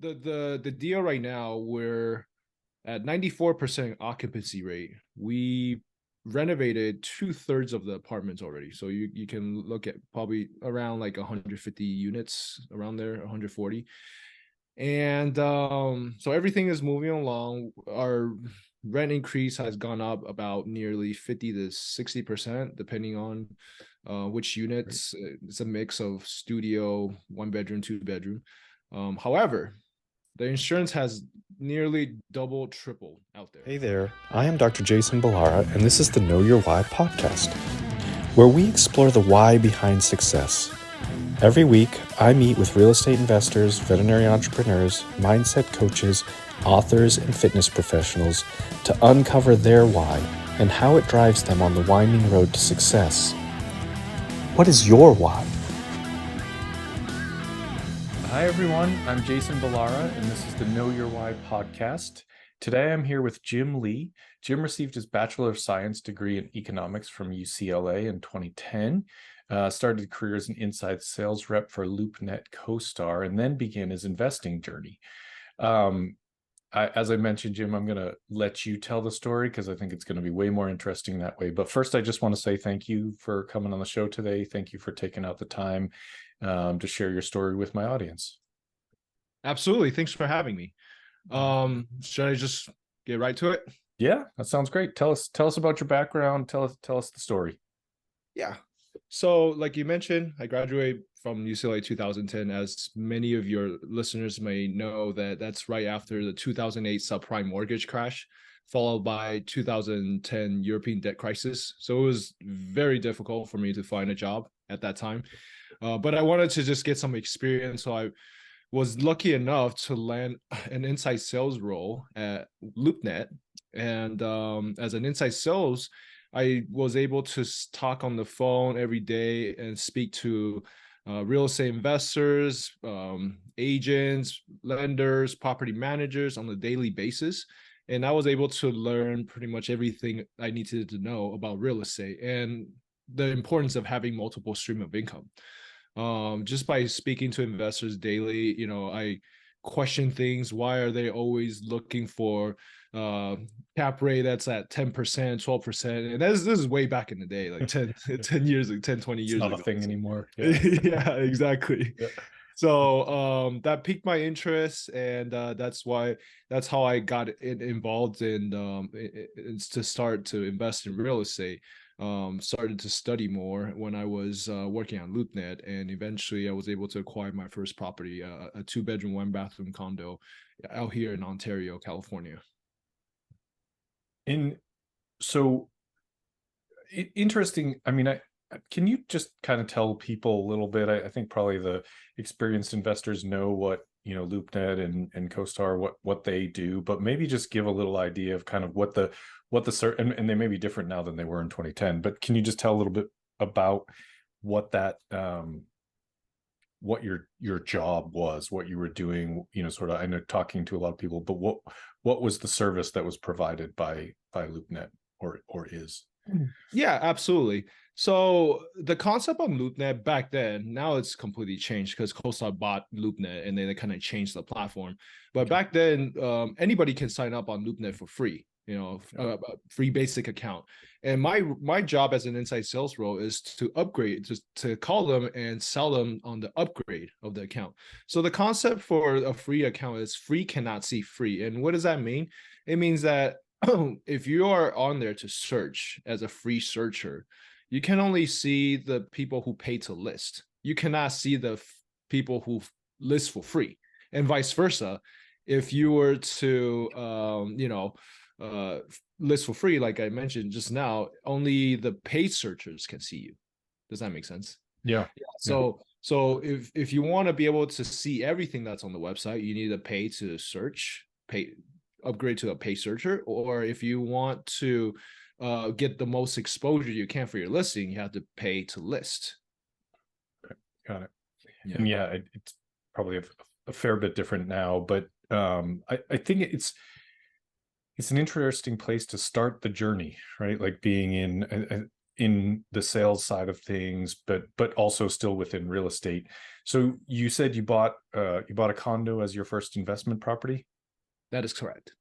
The deal right now, we're at 94% occupancy rate. We renovated 2/3 of the apartments already. So you can look at probably around like 150 units around there, 140. And so everything is moving along. Our rent increase has gone up about nearly 50 to 60%, depending on which units. It's a mix of studio, 1 bedroom, 2 bedroom. However, the insurance has nearly double, triple out there. Hey there, I am Dr. Jason Ballara, and this is the Know Your Why podcast, where we explore the why behind success. Every week, I meet with real estate investors, veterinary entrepreneurs, mindset coaches, authors, and fitness professionals to uncover their why and how it drives them on the winding road to success. What is your why? Hi, everyone. I'm Jason Ballara, and this is the Know Your Why podcast. Today, I'm here with Jim Lee. Jim received his Bachelor of Science degree in economics from UCLA in 2010, started a career as an inside sales rep for LoopNet CoStar, and then began his investing journey. As I mentioned, Jim, I'm going to let you tell the story because I think it's going to be way more interesting that way. But first, I just want to say thank you for coming on the show today. Thank you for taking out the time to share your story with my audience. Absolutely. Thanks for having me. Should I just get right to it? Yeah, that sounds great. Tell us about your background. Tell us the story. Yeah. So, like you mentioned, I graduated from UCLA 2010. As many of your listeners may know, that's right after the 2008 subprime mortgage crash, followed by 2010 European debt crisis. So it was very difficult for me to find a job at that time. But I wanted to just get some experience. So I was lucky enough to land an inside sales role at LoopNet. And as an inside sales, I was able to talk on the phone every day and speak to real estate investors, agents, lenders, property managers on a daily basis. And I was able to learn pretty much everything I needed to know about real estate and the importance of having multiple stream of income. Just by speaking to investors daily, I question things. Why are they always looking for cap rate that's at 10%, 12%? And this is way back in the day, like 10 years, 10, 20 years It's ago. not a thing anymore. Yeah, yeah, exactly. Yeah. So that piqued my interest, and that's how I got involved in it's to start to invest in real estate. Started to study more when I was working on LoopNet, and eventually I was able to acquire my first property, a 2 bedroom, 1 bathroom condo out here in Ontario, California. Interesting. I mean, can you just kind of tell people a little bit? I think probably the experienced investors know what, LoopNet and CoStar, what they do, but maybe just give a little idea of kind of what the and they may be different now than they were in 2010, but can you just tell a little bit about what that, what your job was, what you were doing, sort of, I know talking to a lot of people, but what was the service that was provided by LoopNet or is? Yeah, absolutely. So the concept of LoopNet back then, now it's completely changed because CoStar bought LoopNet and then they kind of changed the platform. But back then, anybody can sign up on LoopNet for free, a free basic account. And my job as an inside sales role is to upgrade, to call them and sell them on the upgrade of the account. So the concept for a free account is free cannot see free. And what does that mean? It means that if you are on there to search as a free searcher, you can only see the people who pay to list. You cannot see the people who list for free, and vice versa. If you were to, list for free, like I mentioned just now, only the paid searchers can see you. Does that make sense? Yeah. So if you want to be able to see everything that's on the website, you need to pay to search, upgrade to a paid searcher. Or if you want to get the most exposure you can for your listing, you have to pay to list. Okay. Got it. Yeah. And yeah, it's probably a fair bit different now, but I think it's an interesting place to start the journey, right? Like being in in the sales side of things, but also still within real estate. So you said you bought a condo as your first investment property? That is correct.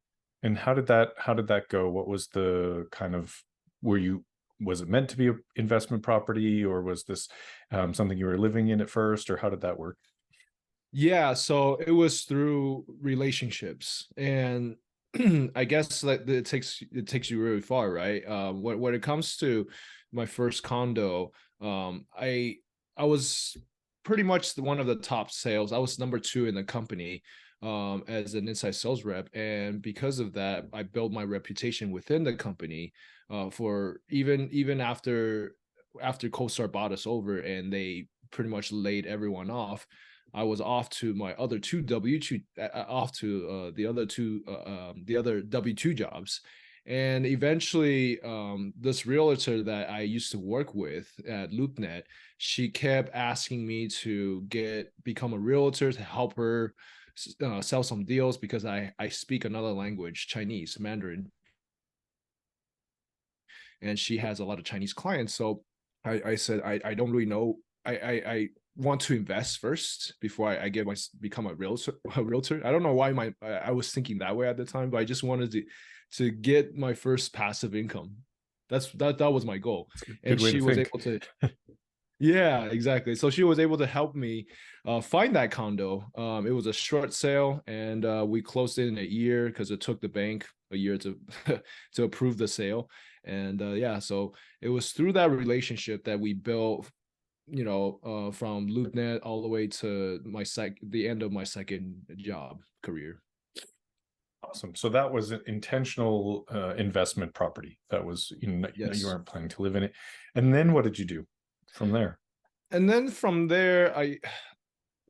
And how did that go? What was the kind of, was it meant to be an investment property, or was this something you were living in at first, or how did that work? Yeah, so it was through relationships, and I guess that it takes you really far, right? When it comes to my first condo, I was pretty much one of the top sales. I was number two in the company as an inside sales rep, and because of that, I built my reputation within the company for even after CoStar bought us over and they pretty much laid everyone off. I was off to my other two W2 off to the other W2 jobs. And eventually, this realtor that I used to work with at LoopNet, she kept asking me to become a realtor to help her sell some deals because I speak another language, Chinese, Mandarin, and she has a lot of Chinese clients. So I said I don't really know. I want to invest first before I become a realtor. A realtor. I don't know why I was thinking that way at the time, but I just wanted to get my first passive income. That was my goal, and Good way to she was think. able to. Yeah, exactly. So she was able to help me find that condo. It was a short sale, and we closed it in a year because it took the bank a year to to approve the sale. And yeah, so it was through that relationship that we built, from LoopNet all the way to the end of my second job career. Awesome. So that was an intentional investment property. That was, you Yes. weren't planning to live in it. And then what did you do from there? And then from there,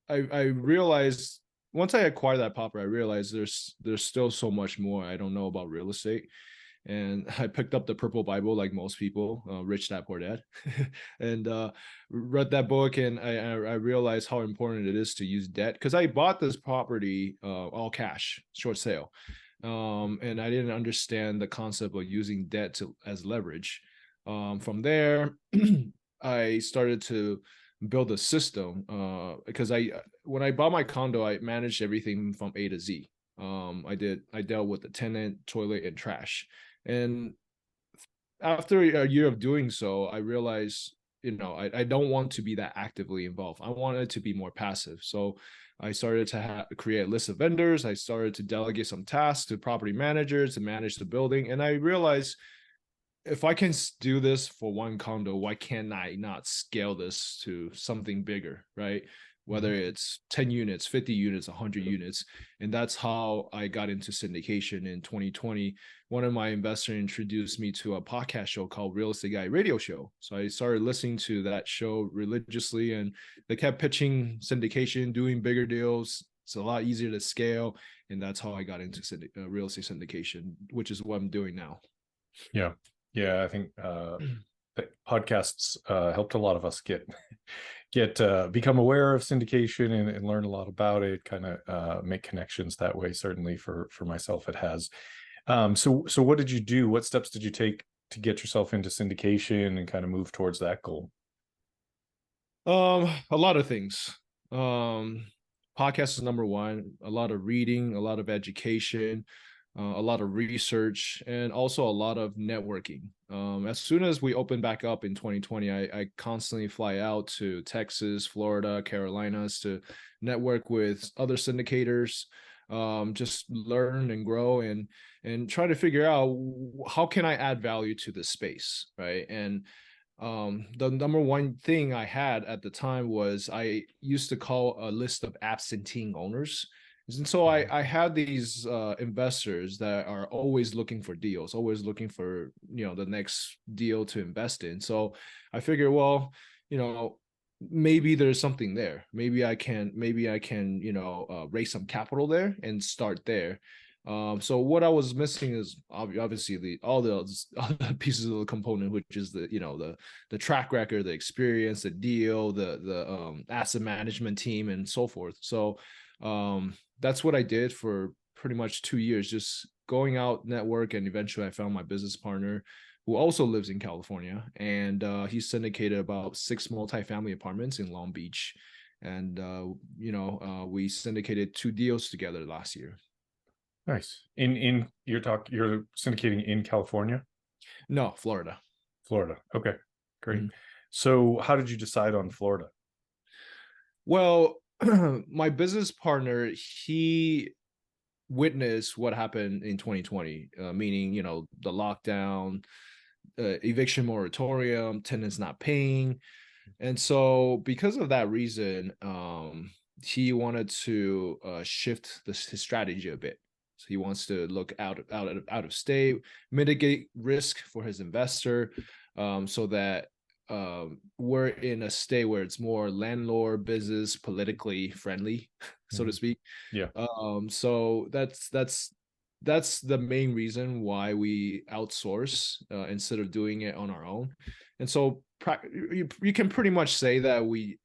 I realized once I acquired that property, I realized there's still so much more I don't know about real estate. And I picked up the Purple Bible like most people, Rich Dad Poor Dad, and read that book. And I realized how important it is to use debt because I bought this property all cash, short sale, and I didn't understand the concept of using debt as leverage. From there, I started to build a system because when I bought my condo, I managed everything from A to Z. I dealt with the tenant, toilet, and trash. And after a year of doing so, I realized, I don't want to be that actively involved. I wanted to be more passive. So I started to create a list of vendors. I started to delegate some tasks to property managers to manage the building. And I realized if I can do this for one condo, why can't I not scale this to something bigger, right? Whether it's 10 units, 50 units, 100 units. And that's how I got into syndication in 2020. One of my investors introduced me to a podcast show called Real Estate Guy Radio Show. So I started listening to that show religiously, and they kept pitching syndication, doing bigger deals. It's a lot easier to scale. And that's how I got into real estate syndication, which is what I'm doing now. Yeah. Yeah. I think that podcasts helped a lot of us become aware of syndication and learn a lot about it, kind of make connections that way. Certainly for myself, it has. So what did you do? What steps did you take to get yourself into syndication and kind of move towards that goal? A lot of things. Podcast is number one. A lot of reading, a lot of education, a lot of research, and also a lot of networking. As soon as we open back up in 2020, I constantly fly out to Texas, Florida, Carolinas to network with other syndicators, just learn and grow and try to figure out how can I add value to this space, right? And the number one thing I had at the time was I used to call a list of absentee owners. And so I had these investors that are always looking for deals, always looking for, the next deal to invest in. So I figured, well, maybe there's something there. Maybe I can, raise some capital there and start there. So what I was missing is obviously all the other pieces of the component, which is the track record, the experience, the deal, the asset management team, and so forth. So that's what I did for pretty much 2 years, just going out network, and eventually I found my business partner, who also lives in California, and he syndicated about 6 multifamily apartments in Long Beach, and we syndicated 2 deals together last year. Nice. You're syndicating in California? No, Florida. Florida. Okay, great. So how did you decide on Florida? Well, my business partner, he witnessed what happened in 2020, meaning, the lockdown, eviction moratorium, tenants not paying. And so because of that reason, he wanted to shift his strategy a bit. So he wants to look out of state, mitigate risk for his investor, so that we're in a state where it's more landlord business, politically friendly, so to speak. Yeah. So that's the main reason why we outsource instead of doing it on our own. And so you can pretty much say that we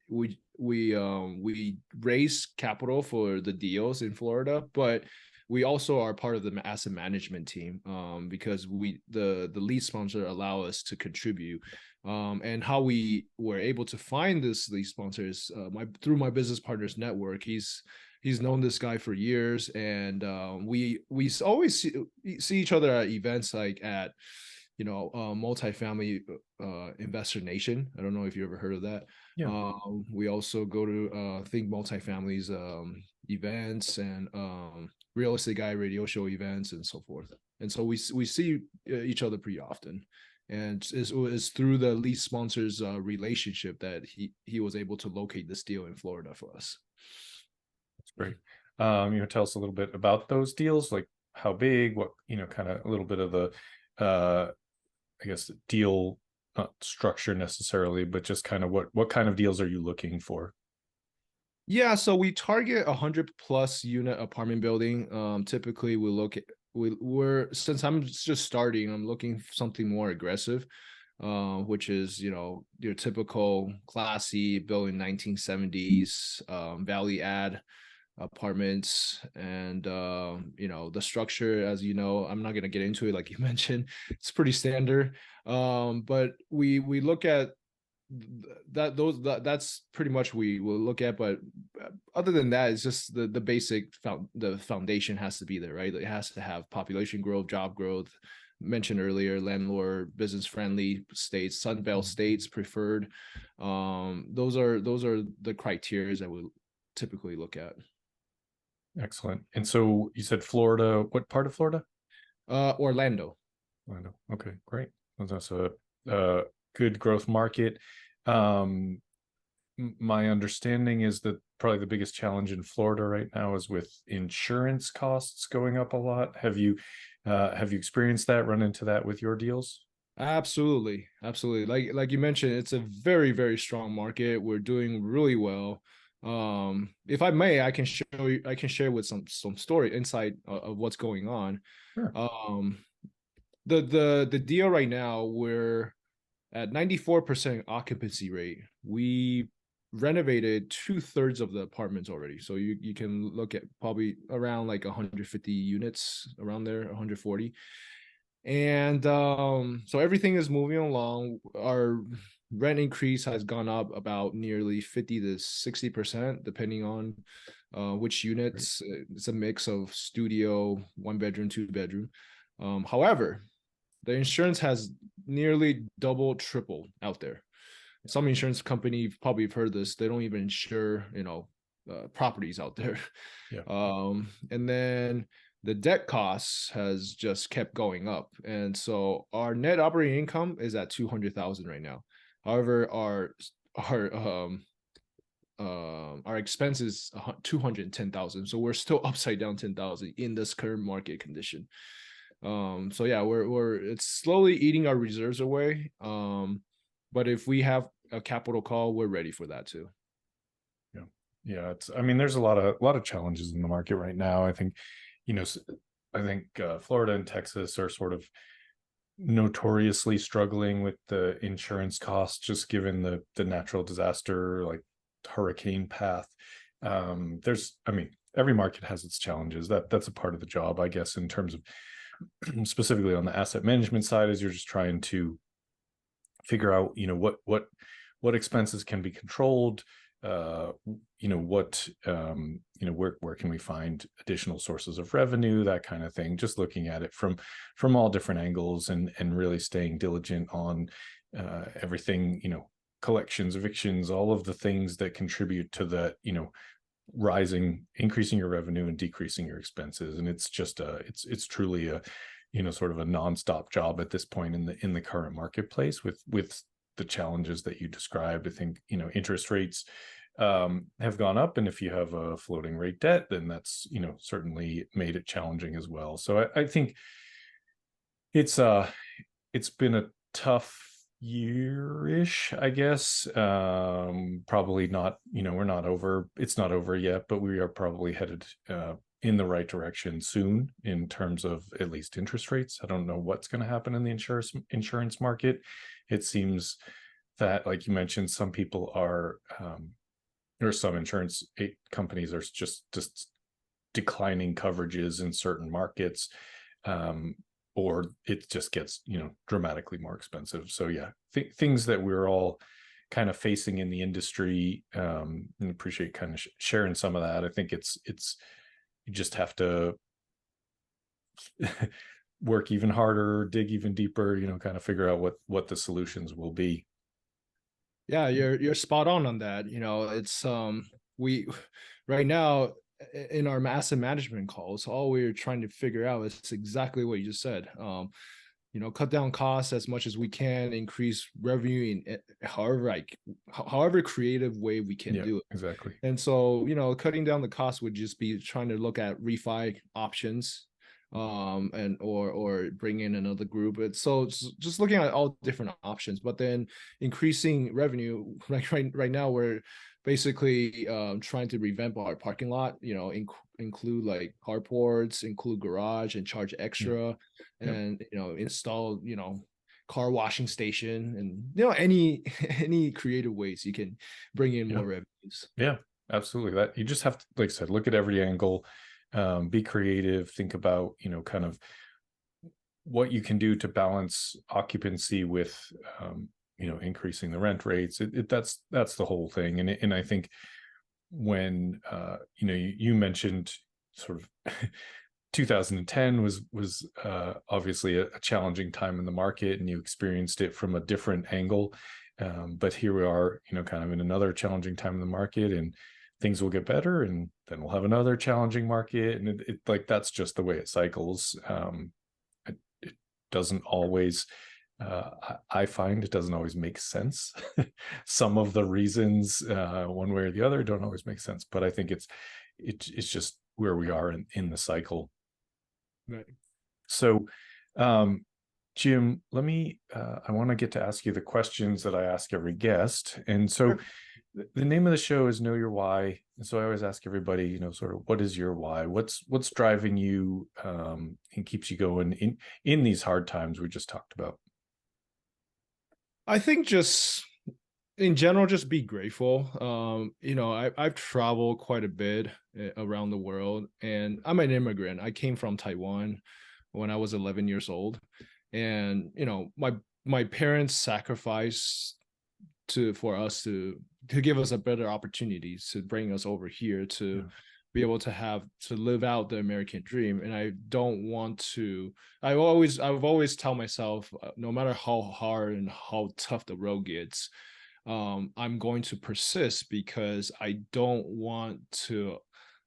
raise capital for the deals in Florida, but we also are part of the asset management team, because the lead sponsor allow us to contribute. And how we were able to find this lead sponsors, through my business partner's network. He's known this guy for years, and we always see each other at events, like at multifamily investor nation. I don't know if you ever heard of that. Yeah. We also go to Think Multifamily's events, and Real Estate Guy radio show events, and so forth. And so we see each other pretty often, and it's through the lead sponsor's relationship that he was able to locate this deal in Florida for us. That's great. Tell us a little bit about those deals, like how big, what, kind of a little bit of the I guess deal, not structure necessarily, but just kind of what kind of deals are you looking for? Yeah, so we target 100+ unit apartment building. Typically we're since I'm just starting, I'm looking for something more aggressive, which is, your typical classy building 1970s, value add apartments. And the structure, as I'm not going to get into it, like you mentioned, it's pretty standard. But we look at that's pretty much we will look at. But other than that, it's just the basic the foundation has to be there, right? It has to have population growth, job growth, mentioned earlier, landlord business friendly states, Sunbelt states preferred. Those are the criteria that we typically look at. Excellent. And so you said Florida. What part of Florida? Orlando. Orlando. Okay, great. That's a good growth market. My understanding is that probably the biggest challenge in Florida right now is with insurance costs going up a lot. Have you experienced that, run into that with your deals? Absolutely. Like you mentioned, it's a very, very strong market. We're doing really well. If I may, I can share with some story insight of what's going on. Sure. The deal right now, we're at 94% occupancy rate. We renovated 2/3 of the apartments already. So you can look at probably around like 150 units around there, 140. And so everything is moving along. Our rent increase has gone up about nearly 50 to 60%, depending on which units. It's a mix of studio, 1-bedroom, 2-bedroom. However, the insurance has nearly double, triple out there. Some insurance company, probably have heard this, they don't even insure, properties out there. Yeah. And then the debt costs has just kept going up. And so our net operating income is at 200,000 right now. However, our expenses 210,000. So we're still upside down 10,000 in this current market condition. So yeah, it's slowly eating our reserves away. But if we have a capital call, we're ready for that too. Yeah. There's a lot of challenges in the market right now. I think, Florida and Texas are sort of notoriously struggling with the insurance costs, just given the natural disaster, like hurricane path. Every market has its challenges. That's a part of the job, I guess, in terms of specifically on the asset management side, as you're just trying to figure out, what expenses can be controlled, what, where can we find additional sources of revenue, that kind of thing. Just looking at it from all different angles, and really staying diligent on everything, collections, evictions, all of the things that contribute to the, increasing your revenue and decreasing your expenses. And it's just it's truly a, sort of a nonstop job at this point in the current marketplace with the challenges that you described. I think, interest rates have gone up, and if you have a floating rate debt, then that's, certainly made it challenging as well. So I think it's been a tough year-ish, I guess. Probably not, it's not over yet, but we are probably headed in the right direction soon in terms of at least interest rates. I don't know what's going to happen in the insurance market. It seems that, like you mentioned, some people are, or some insurance companies are just declining coverages in certain markets, or it just gets, dramatically more expensive. So yeah, things that we're all kind of facing in the industry, and appreciate kind of sharing some of that. I think it's you just have to work even harder, dig even deeper, kind of figure out what the solutions will be. Yeah, you're spot on that. It's we right now in our asset management calls, all we're trying to figure out is exactly what you just said. Cut down costs as much as we can, increase revenue in however creative way we can do it. Exactly. And so, cutting down the cost would just be trying to look at refi options, and or bring in another group. So it's just looking at all different options, but then increasing revenue. Like right now, we're basically trying to revamp our parking lot. Include like carports, include garage, and charge extra, and install car washing station, and any creative ways you can bring in more revenues. Yeah, absolutely. That you just have to, like I said, look at every angle. Be creative, think about, kind of what you can do to balance occupancy with, increasing the rent rates. That's the whole thing. And I think when, you mentioned sort of 2010 was obviously a challenging time in the market, and you experienced it from a different angle. But here we are, kind of in another challenging time in the market, and things will get better, and then we'll have another challenging market. And it like, that's just the way it cycles. It doesn't always, I find it doesn't always make sense. Some of the reasons, one way or the other, don't always make sense, but I think it's just where we are in the cycle. Right. So, Jim, I want to get to ask you the questions that I ask every guest. And so the name of the show is Know Your Why. And so I always ask everybody, sort of, what is your why? What's driving you, and keeps you going in these hard times we just talked about? I think just in general, just be grateful. I've traveled quite a bit around the world, and I'm an immigrant. I came from Taiwan when I was 11 years old. And, my parents sacrificed for us to give us a better opportunities, to bring us over here to be able to live out the American dream. And I don't want to, I've always tell myself, no matter how hard and how tough the road gets, I'm going to persist, because I don't want to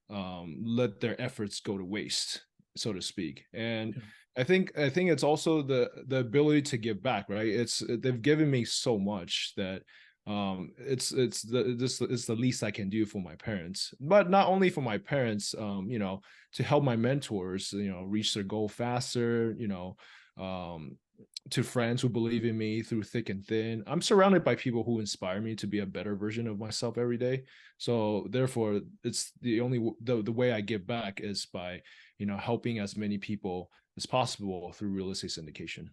let their efforts go to waste, so to speak. And I think it's also the ability to give back, right? They've given me so much that it's the least I can do for my parents. But not only for my parents, to help my mentors, reach their goal faster, to friends who believe in me through thick and thin. I'm surrounded by people who inspire me to be a better version of myself every day. So therefore, it's the way I give back is by, helping as many people as possible through real estate syndication.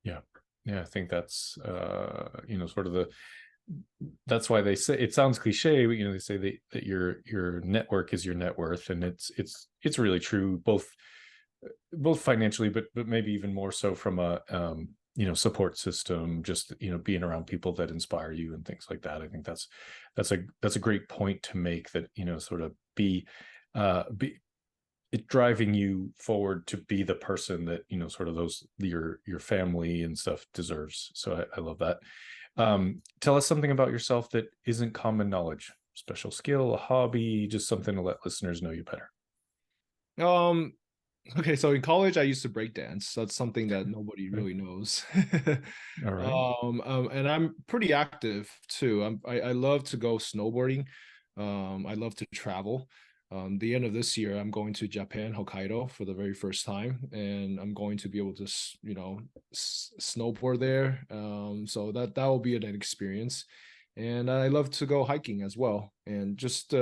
Yeah. I think that's, sort of that's why they say, it sounds cliche, but, they say that your network is your net worth. And it's really true, both both financially, but maybe even more so from a support system, just being around people that inspire you and things like that. I think that's a great point to make, that sort of be it driving you forward to be the person that sort of your family and stuff deserves. So I love that. Tell us something about yourself that isn't common knowledge, special skill, a hobby, just something to let listeners know you better. Okay, so in college I used to break dance. That's something that nobody Okay. really knows. All right. And I'm pretty active too. I love to go snowboarding. I love to travel. The end of this year, I'm going to Japan, Hokkaido for the very first time, and I'm going to be able to, snowboard there. So that will be an experience. And I love to go hiking as well, and just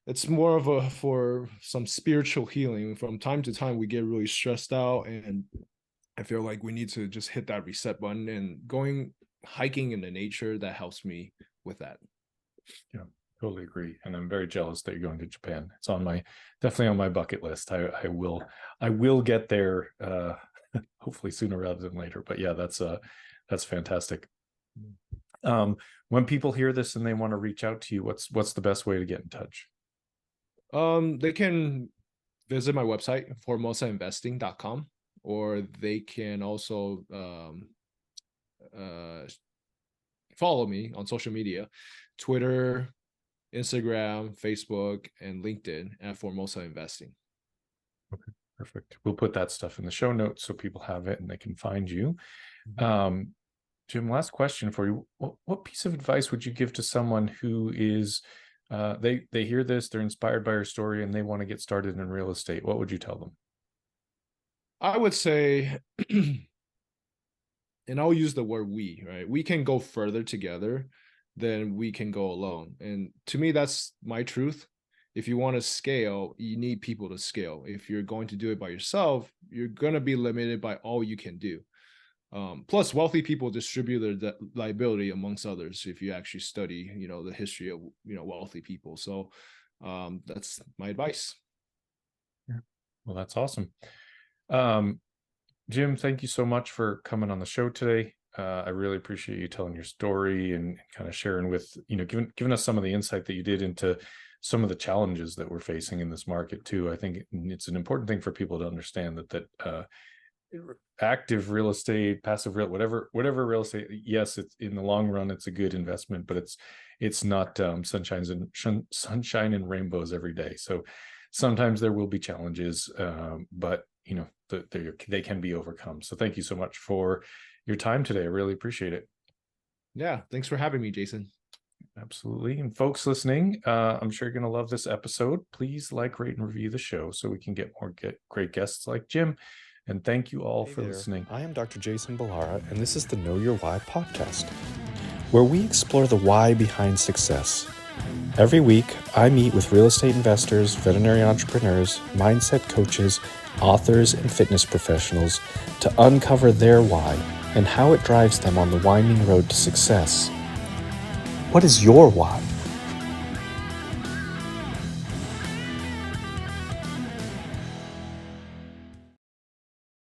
it's more of a for some spiritual healing. From time to time we get really stressed out, and I feel like we need to just hit that reset button, and going hiking in the nature, that helps me with that. Yeah, totally agree. And I'm very jealous that you're going to Japan. It's definitely on my bucket list. I will get there hopefully sooner rather than later. But yeah, that's fantastic. When people hear this and they want to reach out to you, what's the best way to get in touch? They can visit my website, formosainvesting.com, or they can also follow me on social media, Twitter, Instagram, Facebook, and LinkedIn at Formosa Investing. Okay, perfect. We'll put that stuff in the show notes so people have it and they can find you. Jim, last question for you. What piece of advice would you give to someone who is they hear this, they're inspired by your story, and they want to get started in real estate? What would you tell them? I would say, and I'll use the word we, right? We can go further together than we can go alone. And to me, that's my truth. If you want to scale, you need people to scale. If you're going to do it by yourself, you're going to be limited by all you can do. Plus, wealthy people distribute their liability amongst others. If you actually study, the history of wealthy people, so that's my advice. Yeah. Well, that's awesome. Jim, thank you so much for coming on the show today. I really appreciate you telling your story and kind of sharing with giving us some of the insight that you did into some of the challenges that we're facing in this market too. I think it's an important thing for people to understand that active real estate, passive real, whatever real estate, yes, it's in the long run, it's a good investment, but it's not sunshine and rainbows every day. So sometimes there will be challenges, but they can be overcome. So thank you so much for your time today. I really appreciate it. Yeah, thanks for having me, Jason. Absolutely. And folks listening, I'm sure you're going to love this episode. Please like, rate, and review the show so we can get more great guests like Jim. And thank you all for listening. I am Dr. Jason Ballara, and this is the Know Your Why podcast, where we explore the why behind success. Every week, I meet with real estate investors, veterinary entrepreneurs, mindset coaches, authors, and fitness professionals to uncover their why and how it drives them on the winding road to success. What is your why?